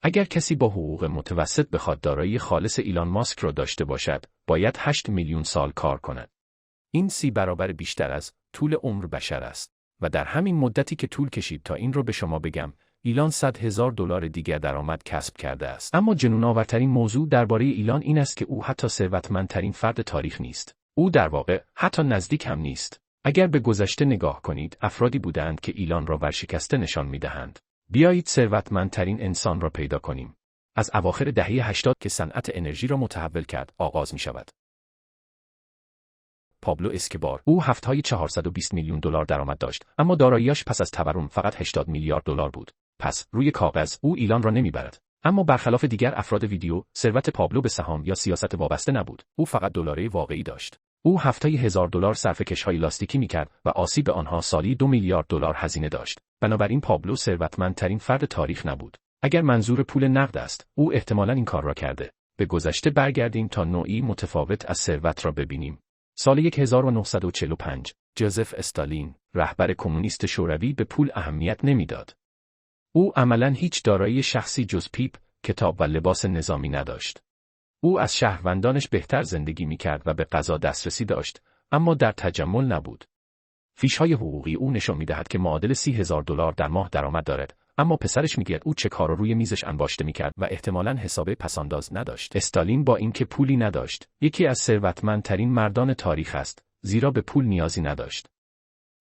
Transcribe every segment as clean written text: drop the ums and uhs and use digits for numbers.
اگر کسی با حقوق متوسط بخواد دارایی خالص ایلان ماسک را داشته باشد، باید 8 میلیون سال کار کند. این 30 برابر بیشتر از طول عمر بشر است و در همین مدتی که طول کشید تا این را به شما بگم، ایلان $100,000 دیگر درآمد کسب کرده است. اما جنون‌آورترین موضوع درباره ایلان این است که او حتی ثروتمندترین فرد تاریخ نیست. او در واقع حتی نزدیک هم نیست. اگر به گذشته نگاه کنید، افرادی بودند که ایلان را ورشکسته نشان می‌دهند. بیایید ثروتمندترین انسان را پیدا کنیم. از اواخر دهه 80 که صنعت انرژی را متحول کرد، آغاز می‌شود. پابلو اسکوبار، او هفته‌های $420 میلیون درآمد داشت، اما دارایی‌اش پس از تورم فقط $80 میلیارد بود. پس روی کاغذ او ایلان را نمیبرد. اما برخلاف دیگر افراد ویدیو، ثروت پابلو به سهام یا سیاست وابسته نبود. او فقط دلاری واقعی داشت. او هفته‌ای $1000 صرف کش‌های لاستیکی می‌کرد و آسیب آنها سالی $2 میلیارد هزینه داشت. بنابراین پابلو ثروتمندترین فرد تاریخ نبود. اگر منظور پول نقد است، او احتمالاً این کار را کرده. به گذشته برگردیم تا نوعی متفاوت از ثروت را ببینیم. سال 1945 جوزف استالین، رهبر کمونیست شوروی، به پول اهمیت نمیداد. او عملاً هیچ دارایی شخصی جز پیپ، کتاب و لباس نظامی نداشت. او از شهروندانش بهتر زندگی می‌کرد و به غذا دسترسی داشت، اما در تجمل نبود. فیش‌های حقوقی او نشان می‌دهد که معادل $30,000 در ماه درآمد دارد، اما پسرش میگوید او چک‌ها را روی میزش انباشته می‌کرد و احتمالاً حساب پس‌انداز نداشت. استالین با اینکه پولی نداشت، یکی از ثروتمندترین مردان تاریخ است، زیرا به پول نیازی نداشت.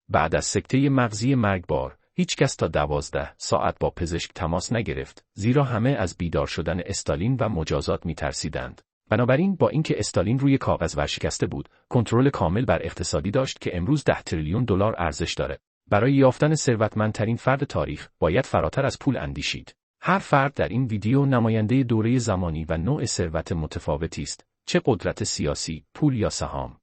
بعد از سکته مغزی مرگبار، هیچ کس تا 12 ساعت با پزشک تماس نگرفت، زیرا همه از بیدار شدن استالین و مجازات می‌ترسیدند. بنابراین با اینکه استالین روی کاغذ ورشکسته بود، کنترل کامل بر اقتصادی داشت که امروز $10 تریلیون ارزش دارد. برای یافتن ثروتمندترین فرد تاریخ، باید فراتر از پول اندیشید. هر فرد در این ویدیو نماینده دوره زمانی و نوع ثروت متفاوتی است، چه قدرت سیاسی، پول یا سهام.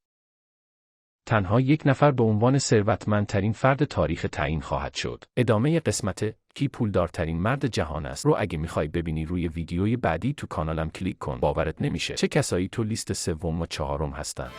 تنها یک نفر به عنوان ثروتمندترین فرد تاریخ تعیین خواهد شد. ادامه قسمت کی پولدارترین مرد جهان است رو اگه میخوای ببینی روی ویدیوی بعدی تو کانالم کلیک کن. باورت نمیشه چه کسایی تو لیست سوم و چهارم هستن.